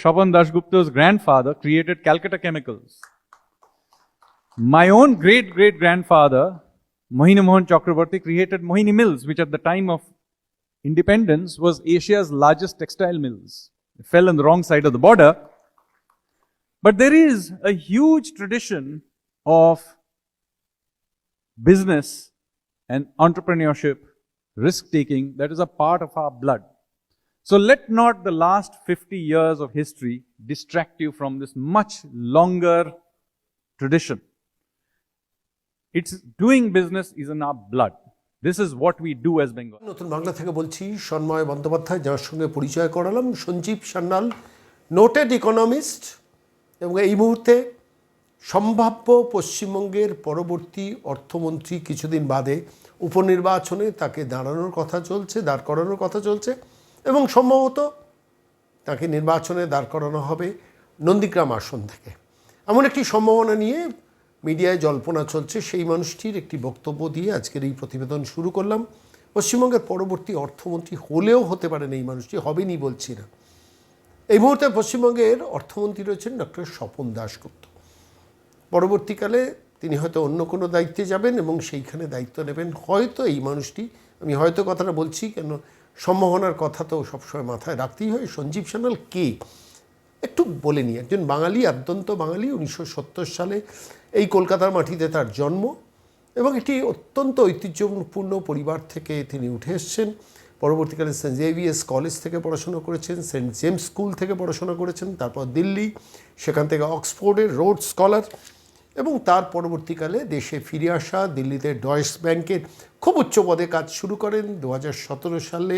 Shaban Dasgupta's grandfather created Calcutta Chemicals. My own great-great-grandfather, Mohini Mohan Chakrabarti, created Mohini Mills, which at the time of independence was Asia's largest textile mills. It fell on the wrong side of the border. But there is a huge tradition of business and entrepreneurship, risk-taking, that is a part of our blood. So let not the last 50 years of history distract you from this much longer tradition. It's doing business is in our blood. This is what we do as Bengal. নতুন বাংলা থেকে বলছি সন্ময় বন্দ্যোপাধ্যায়, যার সঙ্গে পরিচয় করালাম Sanjeev Sanyal, noted economist, এবং এই মুহূর্তে সম্ভাব্য পশ্চিমবঙ্গের পরবর্তী অর্থমন্ত্রী। কিছুদিন বাদে উপনির্বাচনে তাকে দাঁড় করানোর কথা চলছে এবং সম্ভবত তাকে নির্বাচনে দাঁড় করানো হবে নন্দীগ্রাম আসন থেকে। এমন একটি সম্ভাবনা নিয়ে মিডিয়ায় জল্পনা চলছে। সেই মানুষটির একটি বক্তব্য দিয়ে আজকের এই প্রতিবেদন শুরু করলাম। পশ্চিমবঙ্গের পরবর্তী অর্থমন্ত্রী হলেও হতে পারেন এই মানুষটি, হবেনি বলছি না। এই মুহূর্তে পশ্চিমবঙ্গের অর্থমন্ত্রী রয়েছেন ডক্টর স্বপন দাশগুপ্ত। পরবর্তীকালে তিনি হয়তো অন্য কোনো দায়িত্বে যাবেন এবং সেইখানে দায়িত্ব নেবেন হয়তো এই মানুষটি। আমি হয়তো কথাটা বলছি কেন, সম্ভাবনার কথা তো সবসময় মাথায় রাখতেই হয়। সঞ্জীব সান্যাল কে একটু বলে নিই। একজন বাঙালি, আদ্যন্ত বাঙালি। 1970 সালে এই কলকাতার মাটিতে তার জন্ম এবং একটি অত্যন্ত ঐতিহ্যপূর্ণ পরিবার থেকে তিনি উঠে এসছেন। পরবর্তীকালে সেন্ট জেভিয়ার্স কলেজ থেকে পড়াশোনা করেছেন, সেন্ট জেমস স্কুল থেকে পড়াশোনা করেছেন, তারপর দিল্লি, সেখান থেকে অক্সফোর্ডের রোড স্কলার, এবং তার পরবর্তীকালে দেশে ফিরে আসা, দিল্লিতে ডয়েশ ব্যাংকের খুব উচ্চ পদে কাজ শুরু করেন 2017 সালে,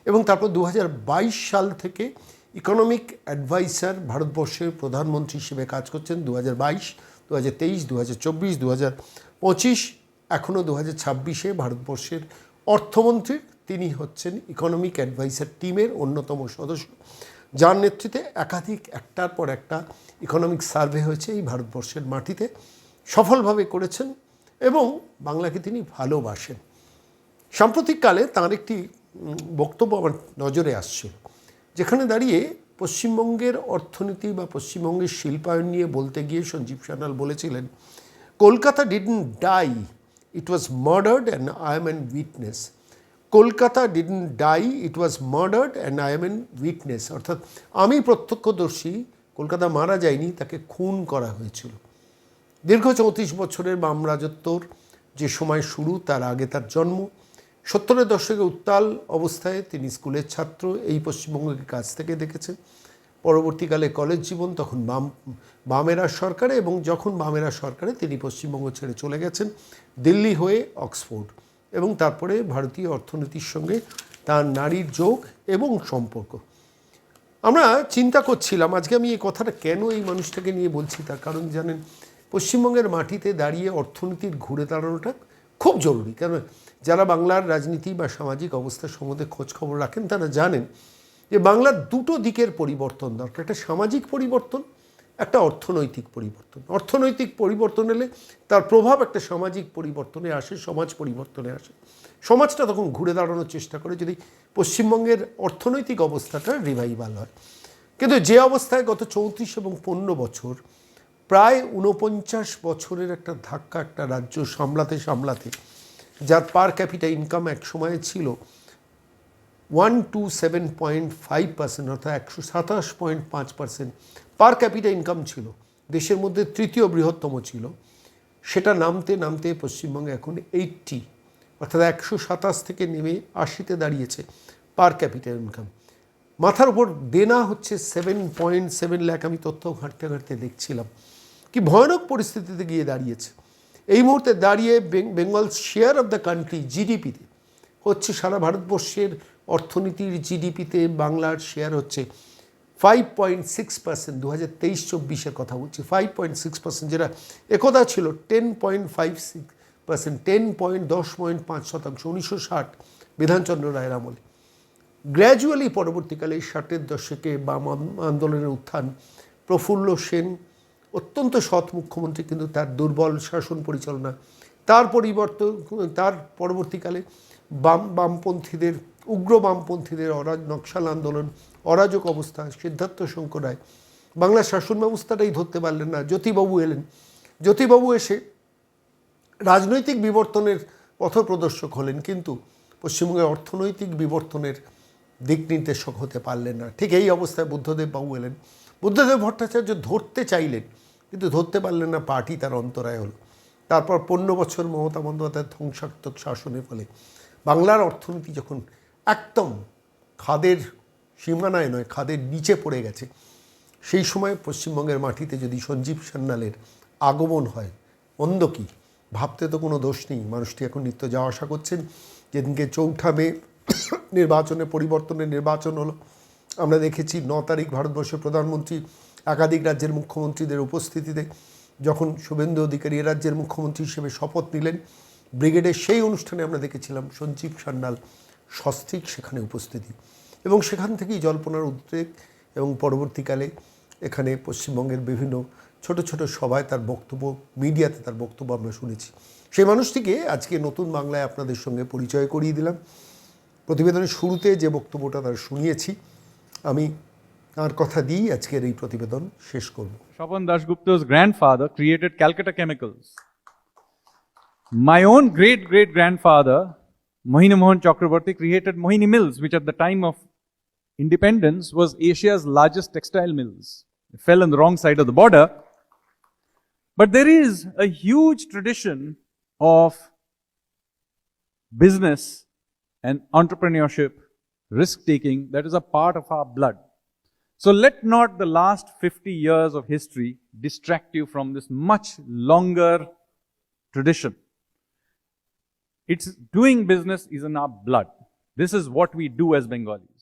এবং তারপর 2022 সাল থেকে ইকোনমিক অ্যাডভাইসার ভারতবর্ষের প্রধানমন্ত্রী হিসেবে কাজ করছেন। 2022, 2023, 2024, 2025, এখনও 2026-এ ভারতবর্ষের অর্থমন্ত্রী। তিনি হচ্ছেন ইকোনমিক অ্যাডভাইসার টিমের অন্যতম সদস্য, যার নেতৃত্বে একাধিক একটার পর একটা ইকোনমিক সার্ভে হয়েছে এই ভারতবর্ষের মাটিতে, সফলভাবে করেছেন এবং বাংলাকে তিনি ভালোবাসেন। সাম্প্রতিককালে তাঁর একটি বক্তব্য আমার নজরে আসছে, যেখানে দাঁড়িয়ে পশ্চিমবঙ্গের অর্থনীতি বা পশ্চিমবঙ্গের শিল্পায়ন নিয়ে বলতে গিয়ে সঞ্জীব সান্যাল বলেছিলেন, Kolkata didn't die, it was murdered and I am an witness. Kolkata didn't die, it was murdered and I am an witness. অর্থাৎ আমি প্রত্যক্ষদর্শী, কলকাতা মারা যায়নি, তাকে খুন করা হয়েছিল। দীর্ঘ 34 বছরের বাম রাজত্বর যে সময় শুরু, তার আগে তার জন্ম। 70-এর দশকে উত্তাল অবস্থায় তিনি স্কুলের ছাত্র, এই পশ্চিমবঙ্গকে কাছ থেকে দেখেছেন। পরবর্তীকালে কলেজ জীবন, তখন বামেরা সরকারে, এবং যখন বামেরা সরকারে তিনি পশ্চিমবঙ্গ ছেড়ে চলে গেছেন দিল্লি হয়ে অক্সফোর্ড, এবং তারপরে ভারতীয় অর্থনীতির সঙ্গে তার নারীর যোগ এবং সম্পর্ক। আমরা চিন্তা করছিলাম আজকে আমি এই কথাটা কেন এই মানুষটাকে নিয়ে বলছি, তার কারণ জানেন, পশ্চিমবঙ্গের মাটিতে দাঁড়িয়ে অর্থনীতির ঘুরে দাঁড়ানোটা খুব জরুরি। কেন, যারা বাংলার রাজনীতি বা সামাজিক অবস্থা সম্বন্ধে খোঁজখবর রাখেন তারা জানেন যে বাংলার দুটো দিকের পরিবর্তন দরকার, একটা সামাজিক পরিবর্তন, একটা অর্থনৈতিক পরিবর্তন। অর্থনৈতিক পরিবর্তন এলে তার প্রভাব একটা সামাজিক পরিবর্তনে আসে, সমাজ পরিবর্তনে আসে। সমাজটা তখন ঘুরে দাঁড়ানোর চেষ্টা করে যদি পশ্চিমবঙ্গের অর্থনৈতিক অবস্থাটা রিভাইভাল হয়। কিন্তু যে অবস্থায় গত 34 এবং 15 বছর, প্রায় 49 বছরের একটা ধাক্কা একটা রাজ্য সামলাতে, যার পার ক্যাপিটা ইনকাম এক সময়ে ছিল 127.5%, অর্থাৎ 127.5% পার ক্যাপিটা ইনকাম ছিল, দেশের মধ্যে তৃতীয় বৃহত্তম ছিল, সেটা নামতে পশ্চিমবঙ্গে এখন 80, অর্থাৎ 127 থেকে নেমে 80-তে দাঁড়িয়েছে পার ক্যাপিটা ইনকাম। মাথার উপর দেনা হচ্ছে 7.7 লাখ। আমি তথ্য ঘাঁটতে দেখছিলাম কি ভয়ানক পরিস্থিতিতে গিয়ে দাঁড়িয়েছে। এই মুহূর্তে দাঁড়িয়ে Bengal share of the country জিডিপিতে হচ্ছে, সারা ভারতবর্ষের অর্থনীতির জিডিপিতে বাংলার শেয়ার হচ্ছে 5.6%। 2023-24-এর কথা বলছি, 5.6%, যেটা একদা ছিল 10.56%, 10.5%, 1960 বিধানচন্দ্র রায়ের আমলে। গ্র্যাজুয়ালি পরবর্তীকালে 60-এর দশকে বাম আন্দোলনের উত্থান, প্রফুল্ল সেন অত্যন্ত সৎ মুখ্যমন্ত্রী, কিন্তু তার দুর্বল শাসন পরিচালনা, তার পরবর্তীকালে বামপন্থীদের উগ্র বামপন্থীদের নকশাল আন্দোলন, অরাজক অবস্থা, সিদ্ধার্থ শঙ্কর রায় বাংলা শাসন ব্যবস্থাটাই ধরতে পারলেন না। জ্যোতিবাবু এলেন। জ্যোতিবাবু এসে রাজনৈতিক বিবর্তনের পথপ্রদর্শক হলেন, কিন্তু পশ্চিমবঙ্গের অর্থনৈতিক বিবর্তনের দিক নির্দেশক হতে পারলেন না। ঠিক এই অবস্থায় বুদ্ধদেব বাবু এলেন। বুদ্ধদেব ভট্টাচার্য ধরতে চাইলেন, কিন্তু ধরতে পারলেন না, পার্টি তার অন্তরায় হলো। তারপর 15 বছর মমতা বন্দ্যোপাধ্যায়ের ধ্বংসাত্মক শাসনের ফলে বাংলার অর্থনীতি যখন একদম খাদের সীমানায় নয়, খাদের নিচে পড়ে গেছে, সেই সময় পশ্চিমবঙ্গের মাটিতে যদি সঞ্জীব সান্যালের আগমন হয়, মন্দ কি? ভাবতে তো কোনো দোষ নেই। মানুষটি এখন নিত্য যাওয়া আসা করছেন। যেদিনকে 4 মে পরিবর্তনের নির্বাচন হলো, আমরা দেখেছি 9 তারিখ ভারতবর্ষের প্রধানমন্ত্রী একাধিক রাজ্যের মুখ্যমন্ত্রীদের উপস্থিতিতে যখন শুভেন্দু অধিকারী এ রাজ্যের মুখ্যমন্ত্রী হিসেবে শপথ নিলেন, ব্রিগেডের সেই অনুষ্ঠানে আমরা দেখেছিলাম সঞ্জীব সান্যাল সস্ত্রীক সেখানে উপস্থিতি, এবং সেখান থেকেই জল্পনার উদ্রেক, এবং পরবর্তীকালে এখানে পশ্চিমবঙ্গের বিভিন্ন ছোট ছোট সভায় তার বক্তব্য, মিডিয়াতে তার বক্তব্য আমরা শুনেছি। সেই মানুষটিকে আজকে নতুন বাংলায় আপনাদের সঙ্গে পরিচয় করিয়ে দিলাম। প্রতিবেদনের শুরুতে যে বক্তব্যটা তার শুনিয়েছি, আমি তার কথা দিয়েই আজকের এই প্রতিবেদন শেষ করব। Swapan Dasgupta's grandfather created Calcutta Chemicals. My own great-great-grandfather, Mohini Mohan Chakraborty, created Mohini Mills, which at the time of independence was Asia's largest textile mills. It fell on the wrong side of the border. But there is a huge tradition of business and entrepreneurship, risk-taking, that is a part of our blood. So let not the last 50 years of history distract you from this much longer tradition. It's doing business is in our blood. This is what we do as Bengalis.